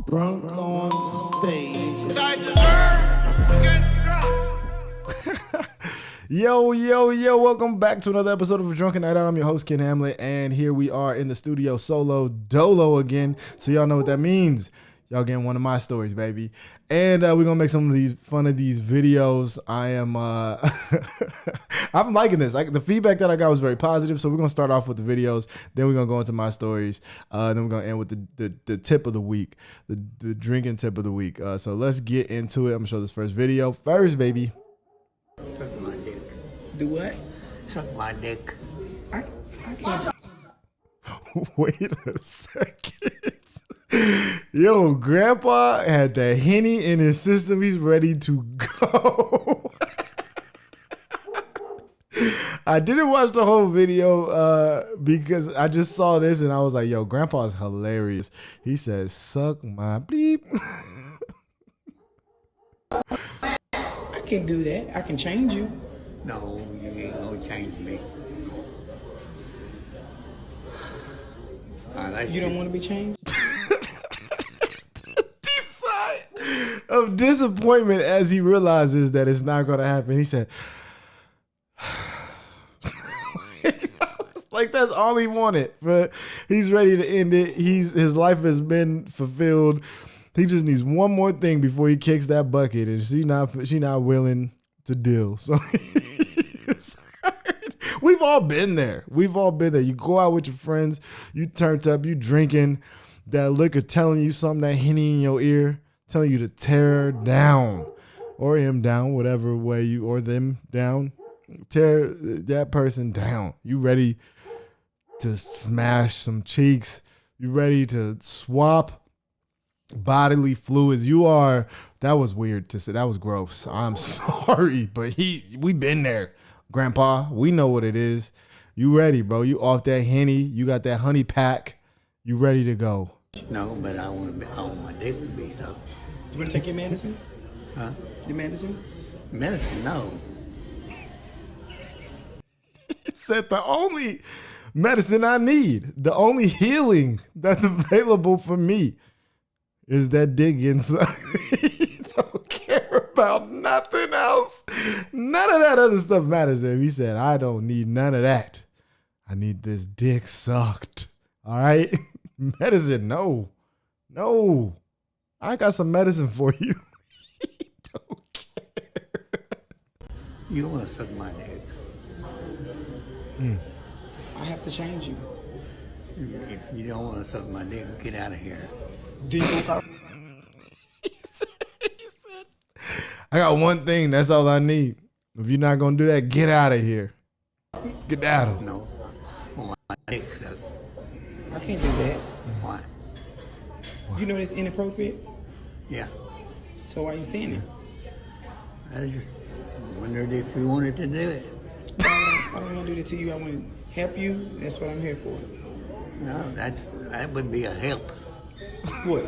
Drunk on stage. I deserve to get drunk. Yo, welcome back to another episode of A Drunken Night Out. I'm your host, Ken Hamlet, and here we are in the studio solo dolo again. So y'all know what that means. Y'all getting one of my stories, baby. And we're gonna make some of these fun of these videos. I am I'm liking this. The feedback that I got was very positive. So we're gonna start off with the videos, then we're gonna go into my stories, then we're gonna end with the tip of the week, the drinking tip of the week. So let's get into it. I'm gonna show this first video first, baby. Suck my dick. Do what? Suck my dick. I can't. Wait a second. Yo, Grandpa had that Henny in his system. He's ready to go. I didn't watch the whole video because I just saw this and I was like, yo, Grandpa's hilarious. He says, suck my bleep. I can do that. I can change you. No, you ain't gonna change me. I like You don't want to be changed? Deep sigh of disappointment as he realizes that it's not going to happen. He said, like that's all he wanted, but he's ready to end it. His life has been fulfilled. He just needs one more thing before he kicks that bucket, and she not willing to deal. So we've all been there. We've all been there. You go out with your friends, you turned up, you drinking, that liquor telling you something, that Henny in your ear, telling you to tear her down or him down, whatever way you or them down. Tear that person down. You ready to smash some cheeks? You ready to swap bodily fluids? You are. That was weird to say. That was gross. I'm sorry, but we been there, Grandpa. We know what it is. You ready, bro? You off that Henny? You got that honey pack? You ready to go? No, but I want my dick to be sucked. You want to take your medicine? Huh? Your medicine? Medicine? No. He said the only medicine I need, the only healing that's available for me is that dick inside. He don't care about nothing else. None of that other stuff matters to him. He said, I don't need none of that. I need this dick sucked. All right? Medicine, no. I got some medicine for you. He don't care. You want to suck my dick? I have to change you. If you don't want to suck my dick, get out of here. Do you want He said, I got one thing. That's all I need. If you're not going to do that, get out of here. Get out of. No. I want my dick sucked. I can't do that. Why? You know that's inappropriate? Yeah. So why are you saying it? I just wondered if you wanted to do it. I don't want to do that to you. I want to help you. That's what I'm here for. No, that would be a help. What?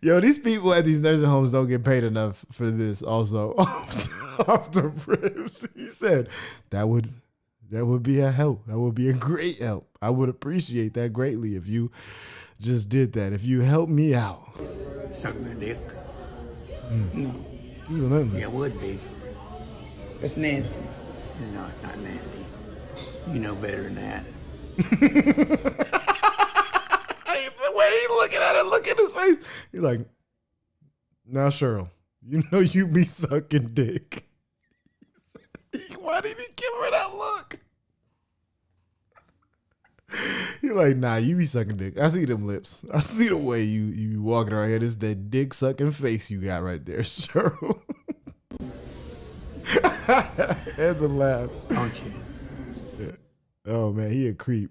Yo, these people at these nursing homes don't get paid enough for this also. Off the ribs. He said that would be a help. That would be a great help. I would appreciate that greatly if you just did that. If you helped me out. Suck my dick. No. He's relentless. It would be. That's nasty. No, it's not nasty. You know better than that. The way he looking at it, look at his face. He's like, now Cheryl, you know you be sucking dick. Why did he give her that look? He's like, nah, you be sucking dick. I see them lips. I see the way you walking around here. This is that dick sucking face you got right there, Cheryl. And the laugh. Don't you? Yeah. Oh man, he a creep.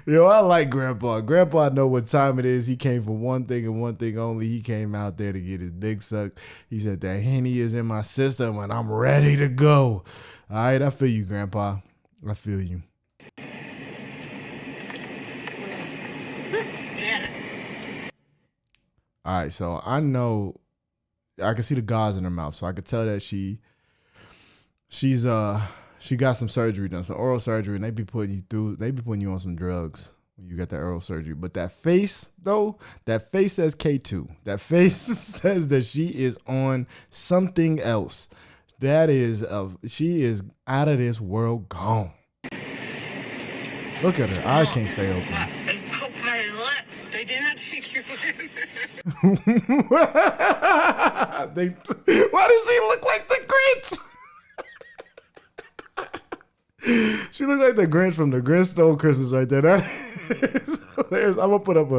Yo, I like Grandpa. Grandpa know what time it is. He came for one thing and one thing only. He came out there to get his dick sucked. He said that Henny is in my system and I'm ready to go. All right, I feel you, Grandpa. I feel you. All right, so I know I can see the gauze in her mouth, so I could tell that she's she got some surgery done, some oral surgery, and they be putting you on some drugs when you get that oral surgery. But that face, though, that face says K2. That face says that she is on something else. That is, she is out of this world gone. Look at her. Eyes can't stay open. Oh, my lip. They did not take your lip. Why does she look like the Grinch? She looked like the Grinch from the Grinch Stole Christmas right there. That is hilarious. I'm gonna put up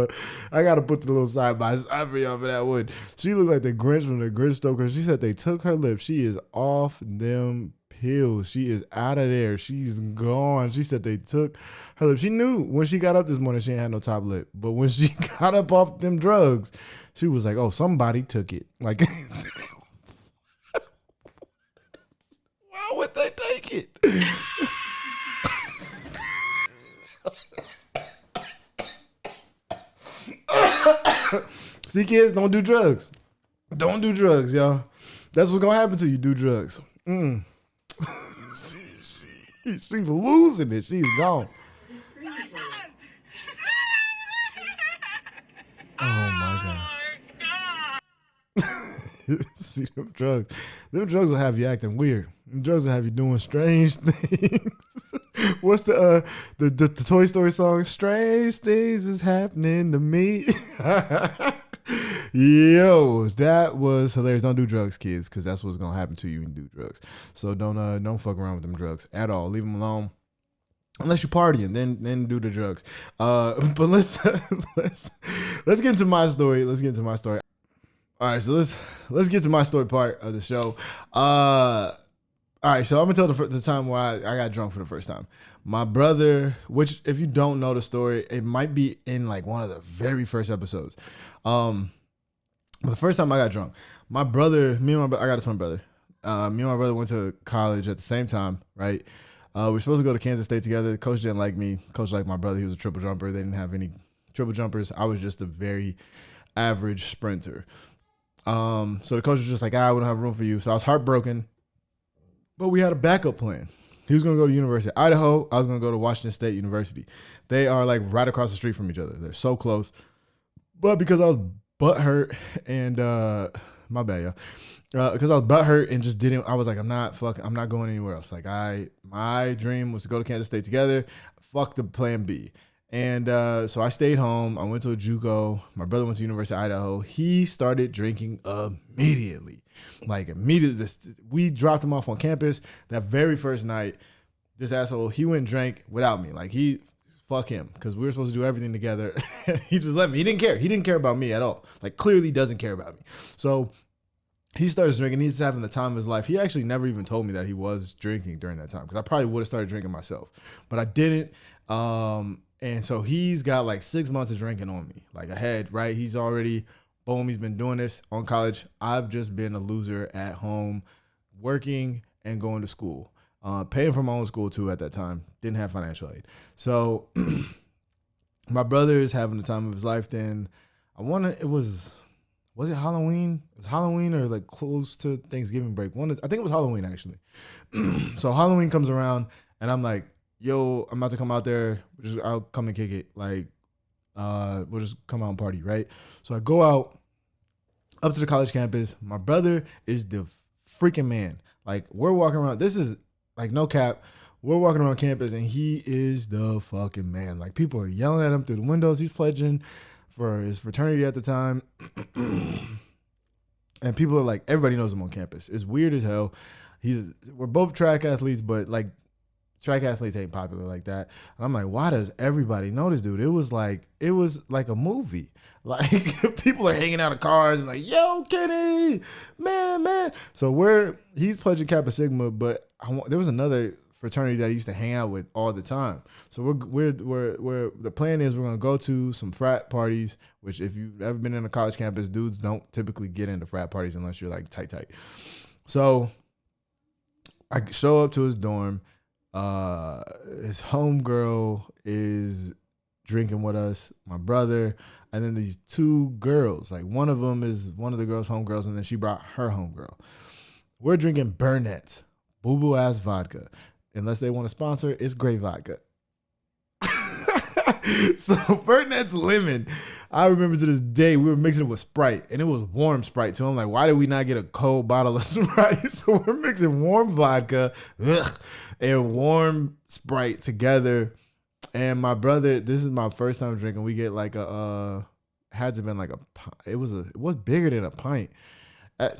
I gotta put the little side by side for y'all for that one. She looked like the Grinch from the Grinch Stole Christmas. She said they took her lips. She is off them pills. She is out of there. She's gone. She said they took her lips. She knew when she got up this morning she ain't had no top lip. But when she got up off them drugs, she was like, oh, somebody took it. Like, why would they take it? See, kids, don't do drugs. Don't do drugs, y'all. That's what's gonna happen to you. Do drugs. She's losing it. She's gone. Oh my God. See them drugs. Them drugs will have you acting weird. Them drugs will have you doing strange things. What's the Toy Story song? Strange things is happening to me. Yo, that was hilarious. Don't do drugs, kids, because that's what's gonna happen to you when you do drugs. So don't fuck around with them drugs at all. Leave them alone. Unless you're partying, then do the drugs. But let's get into my story. Let's get into my story. All right, so let's get to my story part of the show. All right, so I'm gonna tell the time where I got drunk for the first time. My brother, which if you don't know the story, it might be in like one of the very first episodes. The first time I got drunk, I got a twin brother. Me and my brother went to college at the same time, right? We were supposed to go to Kansas State together. The coach didn't like me. Coach liked my brother. He was a triple jumper. They didn't have any triple jumpers. I was just a very average sprinter. So the coach was just like, we don't have room for you. So I was heartbroken. But we had a backup plan. He was going to go to University of Idaho. I was going to go to Washington State University. They are like right across the street from each other. They're so close. But because I was butthurt and my bad, y'all. Because I was butthurt and just I was like, I'm not going anywhere else. Like my dream was to go to Kansas State together. Fuck the plan B. And so I stayed home. I went to a JUCO. My brother went to University of Idaho. He started drinking immediately. Like immediately. We dropped him off on campus that very first night. This asshole, he went and drank without me. Like fuck him. Because we were supposed to do everything together. He just left me. He didn't care. He didn't care about me at all. Like clearly doesn't care about me. So he starts drinking. He's having the time of his life. He actually never even told me that he was drinking during that time. Because I probably would have started drinking myself. But I didn't. And so he's got like 6 months of drinking on me, like ahead, right? He's been doing this on college. I've just been a loser at home, working and going to school, paying for my own school too at that time. Didn't have financial aid. So my brother is having the time of his life. Then was it Halloween? It was Halloween or like close to Thanksgiving break. I think it was Halloween actually. So Halloween comes around and I'm like, yo, I'm about to come out there. I'll come and kick it. Like, we'll just come out and party, right? So I go out up to the college campus. My brother is the freaking man. Like, we're walking around. This is like no cap. We're walking around campus and he is the fucking man. Like, people are yelling at him through the windows. He's pledging for his fraternity at the time. And people are like, everybody knows him on campus. It's weird as hell. We're both track athletes, but like, track athletes ain't popular like that. And I'm like, why does everybody know this dude? It was like a movie. Like people are hanging out of cars and like, yo, Kenny, man. So he's pledging Kappa Sigma, but there was another fraternity that I used to hang out with all the time. So we're the plan is we're gonna go to some frat parties, which if you've ever been in a college campus, dudes don't typically get into frat parties unless you're like tight. So I show up to his dorm. His homegirl is drinking with us, my brother, and then these two girls. Like one of them is one of the girls' homegirls, and then she brought her homegirl. We're drinking Burnett, boo-boo ass vodka. unless they want to sponsor, it's great vodka. So Burnette's Lemon, I remember to this day, we were mixing it with Sprite, and it was warm Sprite too. I'm like, why did we not get a cold bottle of Sprite? So we're mixing warm vodka and warm Sprite together. And my brother, this is my first time drinking. We get like had to have been like it was bigger than a pint. I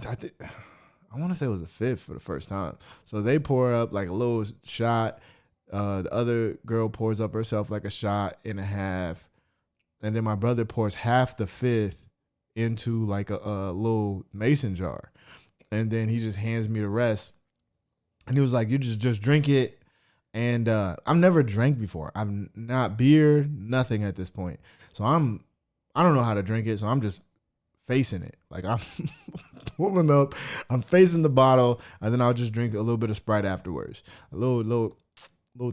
want to say it was a fifth for the first time. So they pour up like a little shot. The other girl pours up herself like a shot and a half. And then my brother pours half the fifth into like a little mason jar. And then he just hands me the rest. And he was like, you just drink it. And I've never drank before. I'm not beer, nothing at this point. So I don't know how to drink it. So I'm just facing it. Like I'm pulling up, I'm facing the bottle, and then I'll just drink a little bit of Sprite afterwards. A little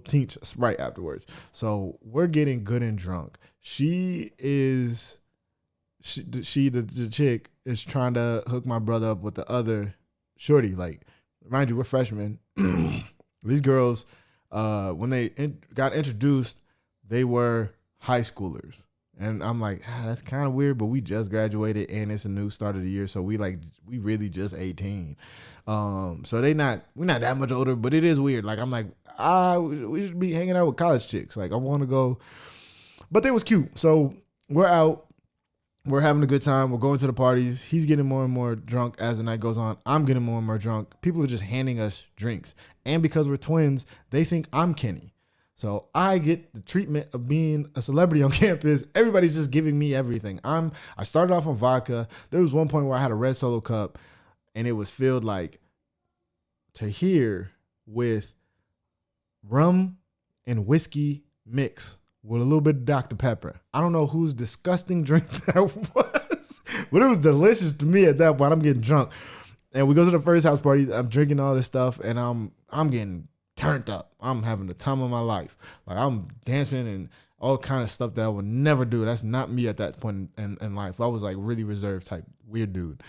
tinge of Sprite afterwards. So we're getting good and drunk. The chick is trying to hook my brother up with the other shorty. Like, mind you, we're freshmen. These girls, when they got introduced, they were high schoolers. And I'm like, that's kind of weird, but we just graduated and it's a new start of the year. So we really just 18. So we're not that much older, but it is weird. Like, I'm like, we should be hanging out with college chicks. Like, I want to go, but they was cute. So we're out, we're having a good time. We're going to the parties. He's getting more and more drunk as the night goes on. I'm getting more and more drunk. People are just handing us drinks. And because we're twins, they think I'm Kenny. So I get the treatment of being a celebrity on campus. Everybody's just giving me everything. I started off on vodka. There was one point where I had a red Solo cup and it was filled like to here with rum and whiskey mix with a little bit of Dr. Pepper. I don't know whose disgusting drink that was, but it was delicious to me at that point. I'm getting drunk. And we go to the first house party. I'm drinking all this stuff and I'm getting turned up. I'm having the time of my life. Like, I'm dancing and all kind of stuff that I would never do. That's not me at that point in life. I was like really reserved type weird dude.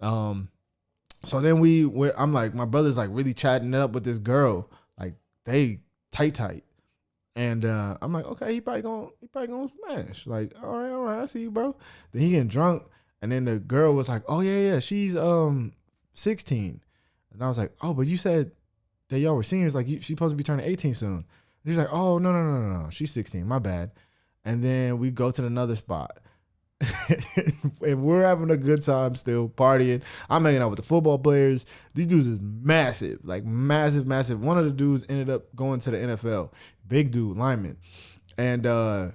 So then I'm like, my brother's like really chatting it up with this girl. Like, they tight. And I'm like, okay, he probably gonna smash. Like, all right, I see you, bro. Then he getting drunk. And then the girl was like, oh yeah, she's 16. And I was like, oh, but you said that y'all were seniors, like she's supposed to be turning 18 soon. And she's like, oh, no, she's 16, my bad. And then we go to another spot. And we're having a good time still, partying. I'm hanging out with the football players. These dudes is massive, like massive. One of the dudes ended up going to the NFL. Big dude, lineman. And we're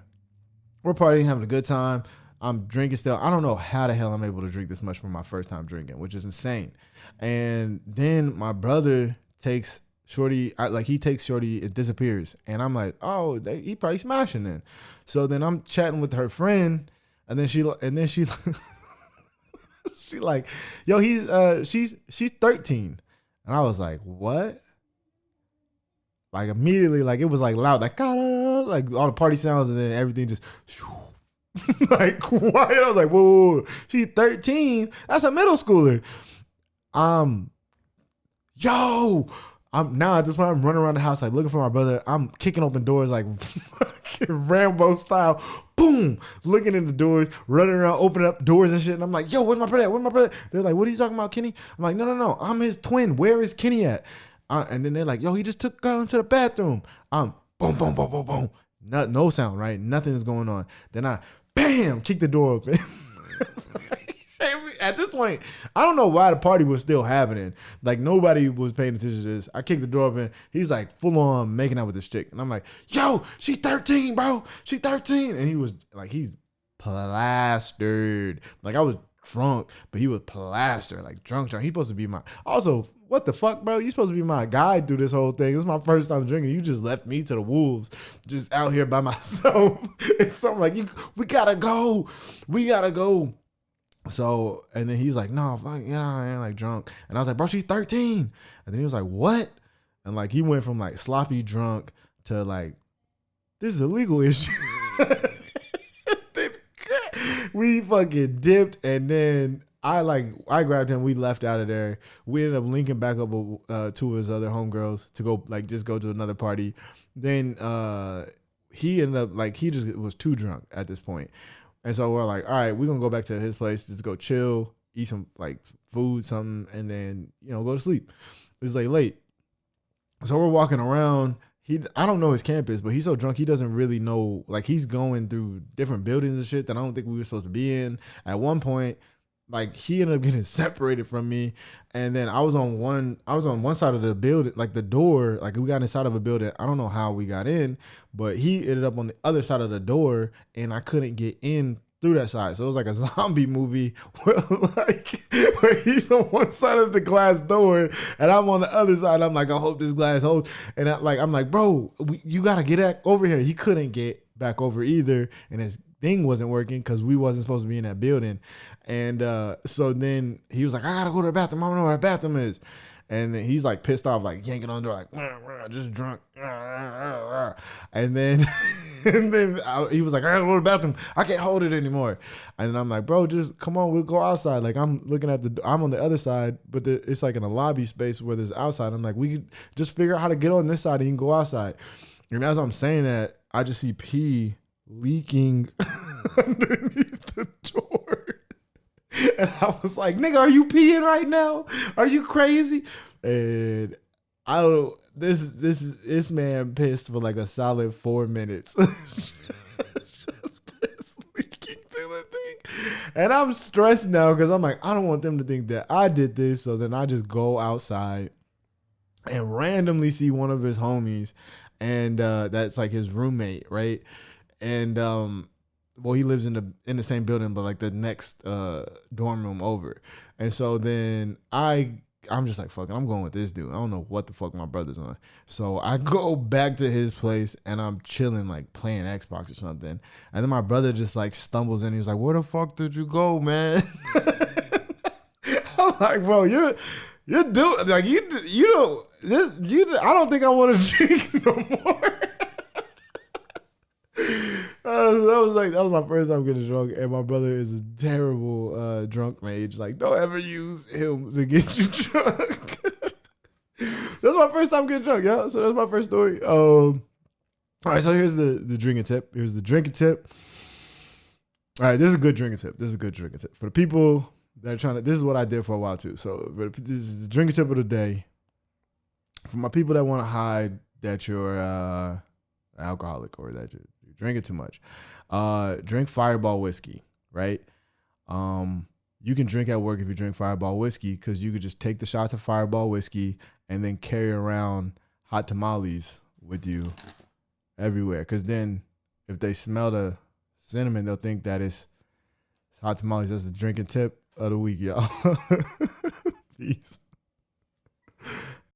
partying, having a good time. I'm drinking still. I don't know how the hell I'm able to drink this much for my first time drinking, which is insane. And then my brother takes Shorty, he takes Shorty, it disappears. And I'm like, oh, he probably smashing then. So then I'm chatting with her friend, and then she she like, yo, she's 13. And I was like, what? Like immediately, like it was like loud, like all the party sounds, and then everything just like quiet. I was like, whoa, she's 13. That's a middle schooler. Yo, I'm now at this point, I'm running around the house like looking for my brother. I'm kicking open doors like Rambo style. Boom, looking in the doors, running around, opening up doors and shit. And I'm like, yo, where's my brother at? Where's my brother? They're like, what are you talking about, Kenny? I'm like, no, I'm his twin. Where is Kenny at? And then they're like, yo, he just took her into the bathroom. Boom. No sound, right? Nothing is going on. Then I, bam, kick the door open. At this point, I don't know why the party was still happening. Like, nobody was paying attention to this. I kicked the door open. He's like full on making out with this chick. And I'm like, yo, she's 13, bro. She's 13. And he was like, he's plastered. Like, I was drunk, but he was plastered. Like, drunk. He's supposed to be my... Also, what the fuck, bro? You're supposed to be my guide through this whole thing. This is my first time drinking. You just left me to the wolves, just out here by myself. It's something like, we gotta go. So, and then he's like, no, fuck, I ain't like drunk. And I was like, bro, she's 13. And then he was like, what? And like, he went from like sloppy drunk to like, this is a legal issue. We fucking dipped. And then I grabbed him. We left out of there. We ended up linking back up with two of his other homegirls to go just go to another party. Then he ended up he just was too drunk at this point. And so we're like, all right, we're gonna go back to his place, just go chill, eat some food, something, and then go to sleep. It's late. So we're walking around. I don't know his campus, but he's so drunk he doesn't really know. He's going through different buildings and shit that I don't think we were supposed to be in. At one point, he ended up getting separated from me, and then I was on one side of the building, the door. We got inside of a building. I don't know how we got in, but he ended up on the other side of the door, and I couldn't get in through that side. So it was like a zombie movie where he's on one side of the glass door and I'm on the other side. I'm like, I hope this glass holds. And I'm like, bro, you got to get back over here. He couldn't get back over either. And his thing wasn't working because we wasn't supposed to be in that building. And so then he was like, I got to go to the bathroom. I don't know where the bathroom is. And then he's pissed off, yanking on the door, just drunk. And then he was like, I gotta go to the bathroom. I can't hold it anymore. And then I'm like, bro, just come on, we'll go outside. I'm looking at I'm on the other side, but it's in a lobby space where there's outside. I'm like, we could just figure out how to get on this side and you can go outside. And as I'm saying that, I just see pee leaking underneath the door. And I was like, nigga, are you peeing right now? Are you crazy? And I don't know. This man pissed for a solid 4 minutes. Just piss leaking through the thing. And I'm stressed now because I'm like, I don't want them to think that I did this. So then I just go outside and randomly see one of his homies. And that's his roommate, right? And well, he lives in the same building, but the next dorm room over. And so then I'm just like, fuck it, I'm going with this dude. I don't know what the fuck my brother's on. So I go back to his place and I'm chilling, playing Xbox or something. And then my brother just stumbles in. He was like, where the fuck did you go, man? I'm like, bro, you're doing I don't think I want to drink no more. That was my first time getting drunk, and my brother is a terrible drunk mage. Don't ever use him to get you drunk. That's my first time getting drunk, yeah. So that's my first story. All right, so here's the drinking tip. Here's the drinking tip. All right, this is a good drinking tip. For the people that are trying to. This is what I did for a while too. So this is the drinking tip of the day. For my people that want to hide that you're an alcoholic or that you're drinking too much, drink Fireball whiskey, right? You can drink at work if you drink Fireball whiskey because you could just take the shots of Fireball whiskey and then carry around hot tamales with you everywhere. Because then if they smell the cinnamon, they'll think that it's hot tamales. That's the drinking tip of the week, y'all. Peace.